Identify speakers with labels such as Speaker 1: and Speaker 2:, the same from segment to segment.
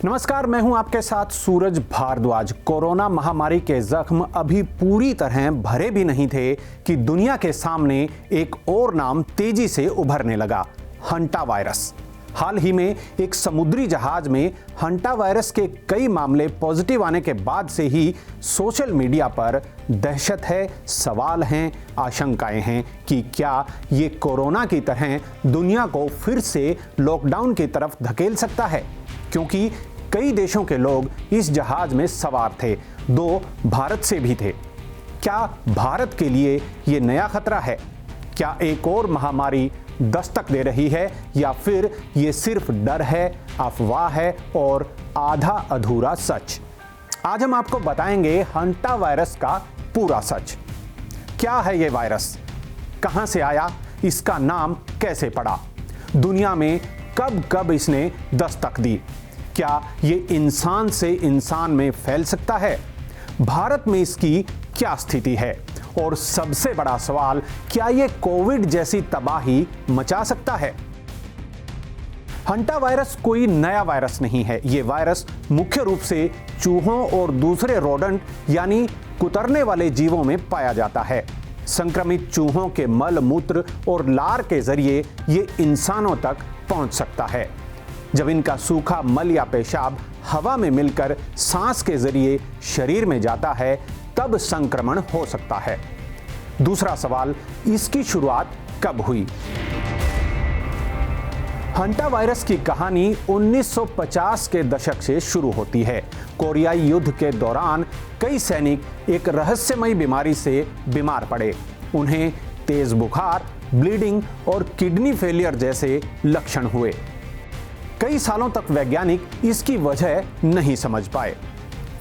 Speaker 1: नमस्कार, मैं हूं आपके साथ सूरज भारद्वाज। कोरोना महामारी के जख्म अभी पूरी तरह भरे भी नहीं थे कि दुनिया के सामने एक और नाम तेजी से उभरने लगा, हंटा वायरस। हाल ही में एक समुद्री जहाज में हंटा वायरस के कई मामले पॉजिटिव आने के बाद से ही सोशल मीडिया पर दहशत है, सवाल हैं, आशंकाएं हैं कि क्या ये कोरोना की तरह दुनिया को फिर से लॉकडाउन की तरफ धकेल सकता है, क्योंकि कई देशों के लोग इस जहाज में सवार थे, 2 भारत से भी थे। क्या भारत के लिए ये नया खतरा है? क्या एक और महामारी दस्तक दे रही है, या फिर ये सिर्फ डर है, अफवाह है और आधा अधूरा सच? आज हम आपको बताएंगे हंटा वायरस का पूरा सच। क्या है ये वायरस, कहां से आया, इसका नाम कैसे पड़ा, दुनिया में कब कब इसने दस्तक दी, क्या ये इंसान से इंसान में फैल सकता है, भारत में इसकी क्या स्थिति है, और सबसे बड़ा सवाल, क्या ये कोविड जैसी तबाही मचा सकता है? हंटा वायरस कोई नया वायरस नहीं है। ये वायरस मुख्य रूप से चूहों और दूसरे रोडेंट यानी कुतरने वाले जीवों में पाया जाता है। संक्रमित चूहों के मल मूत्र और लार के जरिए ये इंसानों तक पहुंच सकता है। जब इनका सूखा मल या पेशाब हवा में मिलकर सांस के जरिए शरीर में जाता है, तब संक्रमण हो सकता है। दूसरा सवाल, इसकी शुरुआत कब हुई? हंटा वायरस की कहानी 1950 के दशक से शुरू होती है। कोरियाई युद्ध के दौरान कई सैनिक एक रहस्यमयी बीमारी से बीमार पड़े। उन्हें तेज बुखार, ब्लीडिंग और किडनी फेलियर जैसे लक्षण हुए। कई सालों तक वैज्ञानिक इसकी वजह नहीं समझ पाए।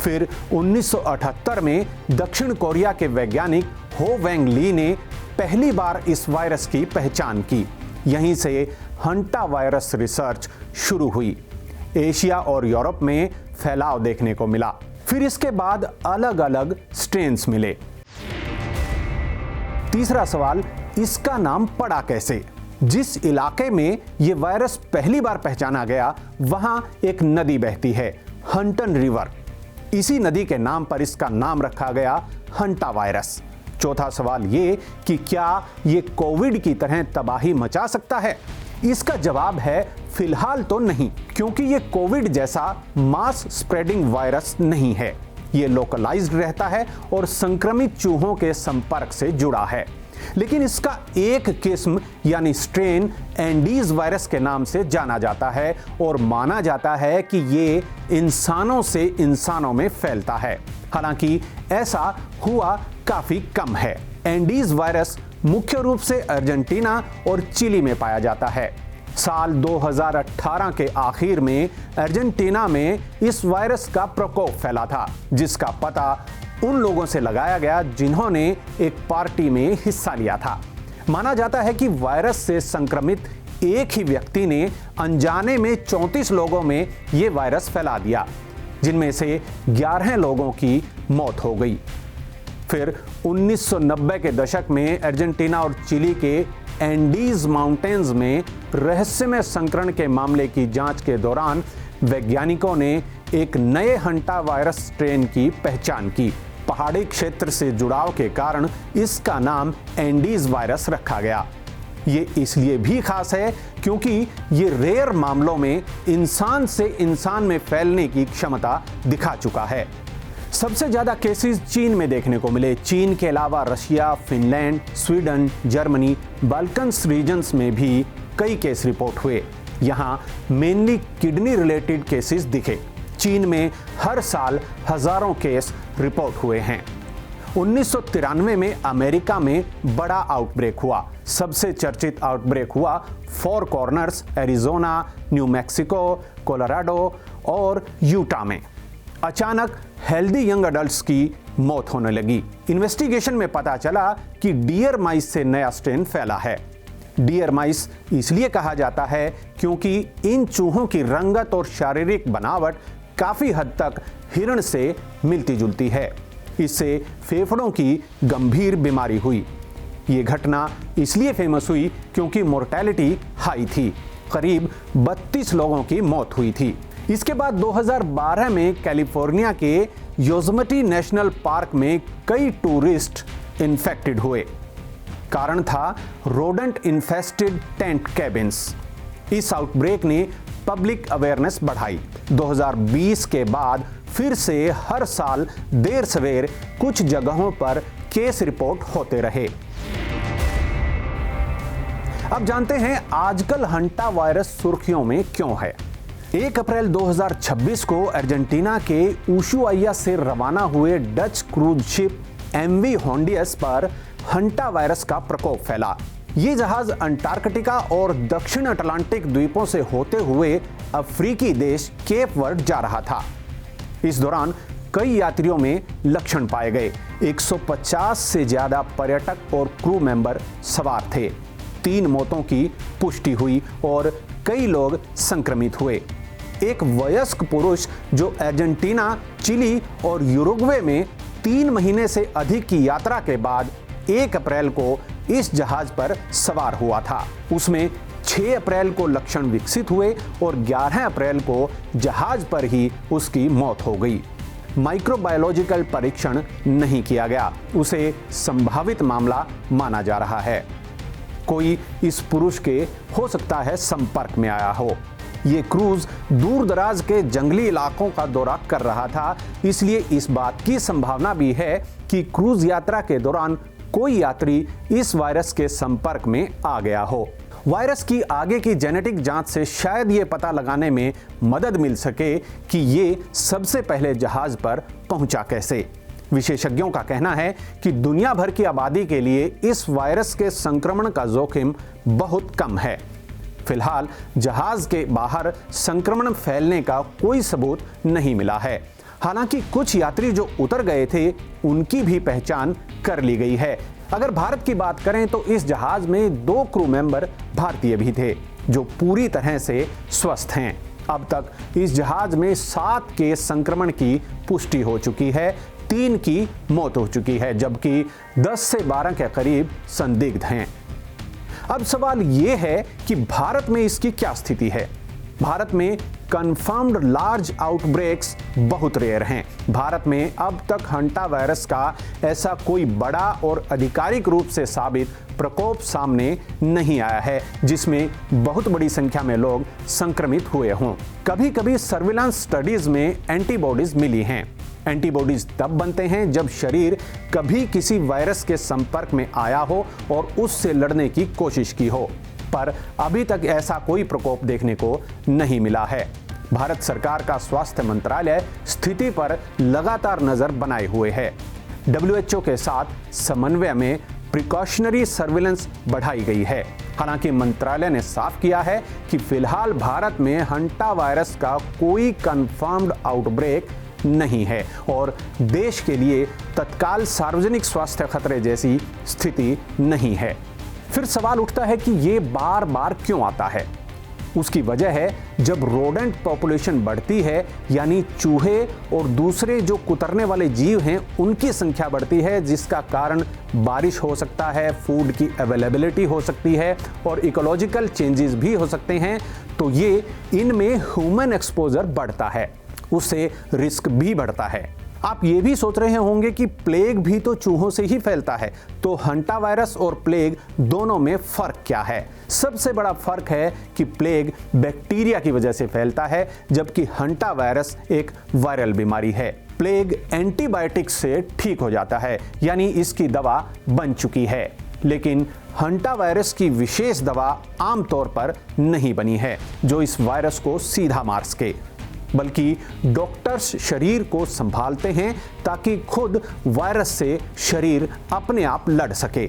Speaker 1: फिर 1978 में दक्षिण कोरिया के वैज्ञानिक हो वेंग ली ने पहली बार इस वायरस की पहचान की। यहीं से हंटा वायरस रिसर्च शुरू हुई। एशिया और यूरोप में फैलाव देखने को मिला। फिर इसके बाद अलग अलग स्ट्रेन्स मिले। तीसरा सवाल, इसका नाम पड़ा कैसे? जिस इलाके में यह वायरस पहली बार पहचाना गया, वहां एक नदी बहती है, हंटन रिवर। इसी नदी के नाम पर इसका नाम रखा गया, हंटा वायरस। चौथा सवाल ये कि क्या ये कोविड की तरह तबाही मचा सकता है? इसका जवाब है फिलहाल तो नहीं, क्योंकि ये कोविड जैसा मास स्प्रेडिंग वायरस नहीं है। ये लोकलाइज्ड रहता है और संक्रमित चूहों के संपर्क से जुड़ा है। लेकिन इसका एक किस्म यानी स्ट्रेन एंडीज वायरस के नाम से जाना जाता है और माना जाता है कि ये इंसानों से इंसानों में फैलता है। हालांकि ऐसा हुआ काफी कम है। एंडीज वायरस मुख्य रूप से अर्जेंटीना और चिली में पाया जाता है। साल 2018 के आखिर में अर्जेंटीना में इस वायरस का प्रकोप फैला था, जिसका पता उन लोगों से लगाया गया जिन्होंने एक पार्टी में हिस्सा लिया था। माना जाता है कि वायरस से संक्रमित एक ही व्यक्ति ने अनजाने में 34 लोगों में यह वायरस फैला दिया, जिनमें से 11 लोगों की मौत हो गई। फिर 1990 के दशक में अर्जेंटीना और चिली के एंडीज माउंटेन्स में रहस्यमय संक्रमण के मामले की जांच के दौरान वैज्ञानिकों ने एक नए हंटा वायरस स्ट्रेन की पहचान की। पहाड़ी क्षेत्र से जुड़ाव के कारण इसका नाम एंडीज वायरस रखा गया। ये इसलिए भी खास है क्योंकि ये रेयर मामलों में इंसान से इंसान में फैलने की क्षमता दिखा चुका है। सबसे ज्यादा केसेस चीन में देखने को मिले। चीन के अलावा Russia, Finland, Sweden, Germany, Balkans regions में भी कई केस रिपोर्ट हुए। यहाँ मेनली किडनी रिलेटेड केसेस दिखे। चीन में हर साल हजारों केस रिपोर्ट हुए हैं। 1993 में अमेरिका में बड़ा आउटब्रेक हुआ। सबसे चर्चित आउटब्रेक हुआ four corners, Arizona, new Mexico, Colorado और यूटा में। अचानक हेल्दी यंग अडल्ट्स की मौत होने लगी। इन्वेस्टिगेशन में पता चला कि डियर माइस से नया स्ट्रेन फैला है। डियर माइस इसलिए कहा जाता है क्योंकि इन चूहों की रंगत और शारीरिक बनावट काफी हद तक हिरण से मिलती जुलती है। इससे फेफड़ों की गंभीर बीमारी हुई। ये घटना इसलिए फेमस हुई क्योंकि मोर्टेलिटी हाई थी। करीब 32 लोगों की मौत हुई थी। इसके बाद 2012 में कैलिफोर्निया के योसेमिटी नेशनल पार्क में कई टूरिस्ट इन्फेक्टेड हुए। कारण था रोडेंट इन्फेस्टेड टेंट कैबिन्स। इस आउटब्रेक ने पब्लिक अवेयरनेस बढ़ाई। 2020 के बाद फिर से हर साल देर सवेर कुछ जगहों पर केस रिपोर्ट होते रहे। अब जानते हैं आजकल हंटा वायरस सुर्खियों में क्यों है। 1 अप्रैल 2026 को अर्जेंटीना के उशुआइया से रवाना हुए Dutch cruise ship MV Hondius पर हंटा वायरस का प्रकोप फैला। ये जहाज अंटार्कटिका और दक्षिण अटलांटिक द्वीपों से होते हुए अफ्रीकी देश केप वर्ड जा रहा था। इस दौरान कई यात्रियों में लक्षण पाए गए। 150 से ज्यादा पर्यटक और क्रू मेंबर सवार थे। 3 मौतों की पुष्टि हुई और कई लोग संक्रमित हुए। एक वयस्क पुरुष जो अर्जेंटीना, चिली और यूरुग्वे में 3 महीने से अधिक की यात्रा के बाद 1 अप्रैल को इस जहाज पर सवार हुआ था। उसमें 6 अप्रैल को लक्षण विकसित हुए और 11 अप्रैल को जहाज पर ही उसकी मौत हो गई। माइक्रोबायोलॉजिकल परीक्षण नहीं किया गया। उसे संभावित मामला माना जा रहा है। कोई इस पुरुष के हो सकता है संपर्क में आया हो। ये क्रूज दूर दराज के जंगली इलाकों का दौरा कर रहा था, इसलिए इस बात की संभावना भी है कि क्रूज यात्रा के दौरान कोई यात्री इस वायरस के संपर्क में आ गया हो। वायरस की आगे की जेनेटिक जांच से शायद ये पता लगाने में मदद मिल सके कि ये सबसे पहले जहाज पर पहुंचा कैसे। विशेषज्ञों का कहना है कि दुनिया भर की आबादी के लिए इस वायरस के संक्रमण का जोखिम बहुत कम है। फिलहाल जहाज के बाहर संक्रमण फैलने का कोई सबूत नहीं मिला है। हालांकि कुछ यात्री जो उतर गए थे उनकी भी पहचान कर ली गई है। अगर भारत की बात करें तो इस जहाज में 2 क्रू मेंबर भारतीय भी थे जो पूरी तरह से स्वस्थ हैं। अब तक इस जहाज में 7 के संक्रमण की पुष्टि हो चुकी है, 3 की मौत हो चुकी है, जबकि 10 से 12 के करीब संदिग्ध हैं। अब सवाल यह है कि भारत में इसकी क्या स्थिति है। भारत में कंफर्म्ड लार्ज आउटब्रेक्स बहुत रेयर हैं। भारत में अब तक हंटा वायरस का ऐसा कोई बड़ा और आधिकारिक रूप से साबित प्रकोप सामने नहीं आया है जिसमें बहुत बड़ी संख्या में लोग संक्रमित हुए हों। कभी कभी सर्विलांस स्टडीज में एंटीबॉडीज मिली हैं। एंटीबॉडीज तब बनते हैं जब शरीर कभी किसी वायरस के संपर्क में आया हो और उससे लड़ने की कोशिश की हो, पर अभी तक ऐसा कोई प्रकोप देखने को नहीं मिला है। भारत सरकार का स्वास्थ्य मंत्रालय स्थिति पर लगातार नजर बनाए हुए है। WHO के साथ समन्वय में प्रिकॉशनरी सर्विलेंस बढ़ाई गई है। हालांकि मंत्रालय ने साफ किया है कि फिलहाल भारत में हंटा वायरस का कोई कंफर्म्ड आउटब्रेक नहीं है और देश के लिए तत्काल सार्वजनिक स्वास्थ्य खतरे जैसी स्थिति नहीं है। फिर सवाल उठता है कि ये बार बार क्यों आता है। उसकी वजह है जब रोडेंट पॉपुलेशन बढ़ती है, यानी चूहे और दूसरे जो कुतरने वाले जीव हैं उनकी संख्या बढ़ती है, जिसका कारण बारिश हो सकता है, फूड की अवेलेबिलिटी हो सकती है और इकोलॉजिकल चेंजेस भी हो सकते हैं, तो ये इनमें ह्यूमन एक्सपोजर बढ़ता है, उससे रिस्क भी बढ़ता है। आप ये भी सोच रहे होंगे कि प्लेग भी तो चूहों से ही फैलता है, तो हंटा वायरस और प्लेग दोनों में फर्क क्या है। सबसे बड़ा फर्क है कि प्लेग बैक्टीरिया की वजह से फैलता है, जबकि हंटा वायरस एक वायरल बीमारी है। प्लेग एंटीबायोटिक से ठीक हो जाता है, यानी इसकी दवा बन चुकी है, लेकिन हंटा वायरस की विशेष दवा आमतौर पर नहीं बनी है जो इस वायरस को सीधा मार सके, बल्कि डॉक्टर्स शरीर को संभालते हैं ताकि खुद वायरस से शरीर अपने आप लड़ सके।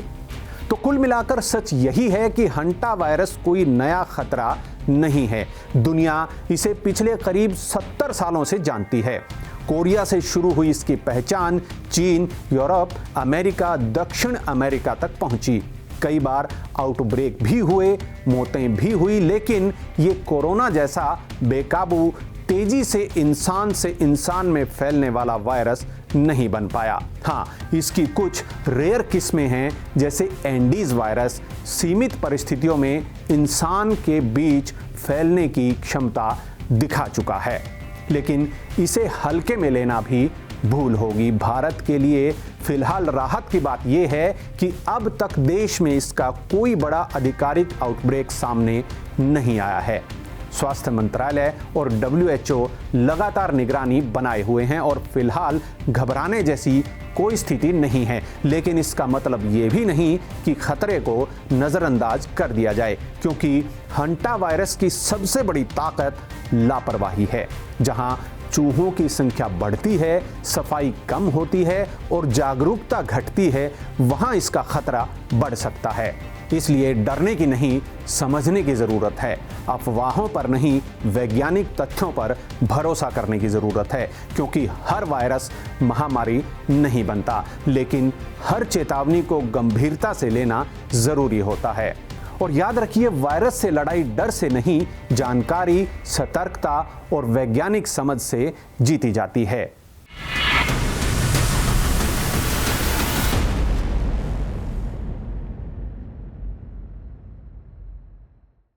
Speaker 1: तो कुल मिलाकर सच यही है कि हंटा वायरस कोई नया खतरा नहीं है। दुनिया इसे पिछले करीब 70 सालों से जानती है। कोरिया से शुरू हुई इसकी पहचान चीन, यूरोप, अमेरिका, दक्षिण अमेरिका तक पहुंची। कई बार आउटब्रेक भी हुए, मौतें भी हुई, लेकिन ये कोरोना जैसा बेकाबू, तेजी से इंसान में फैलने वाला वायरस नहीं बन पाया। हाँ, इसकी कुछ रेयर किस्में हैं, जैसे एंडीज वायरस सीमित परिस्थितियों में इंसान के बीच फैलने की क्षमता दिखा चुका है। लेकिन इसे हल्के में लेना भी भूल होगी। भारत के लिए फिलहाल राहत की बात यह है कि अब तक देश में इसका कोई बड़ा आधिकारिक आउटब्रेक सामने नहीं आया है। स्वास्थ्य मंत्रालय और WHO लगातार निगरानी बनाए हुए हैं और फिलहाल घबराने जैसी कोई स्थिति नहीं है। लेकिन इसका मतलब ये भी नहीं कि खतरे को नजरअंदाज कर दिया जाए, क्योंकि हंटा वायरस की सबसे बड़ी ताकत लापरवाही है। जहां चूहों की संख्या बढ़ती है, सफाई कम होती है और जागरूकता घटती है, वहां इसका खतरा बढ़ सकता है। इसलिए डरने की नहीं, समझने की जरूरत है। अफवाहों पर नहीं, वैज्ञानिक तथ्यों पर भरोसा करने की जरूरत है, क्योंकि हर वायरस महामारी नहीं बनता, लेकिन हर चेतावनी को गंभीरता से लेना जरूरी होता है। और याद रखिए, वायरस से लड़ाई डर से नहीं, जानकारी, सतर्कता और वैज्ञानिक समझ से जीती जाती है।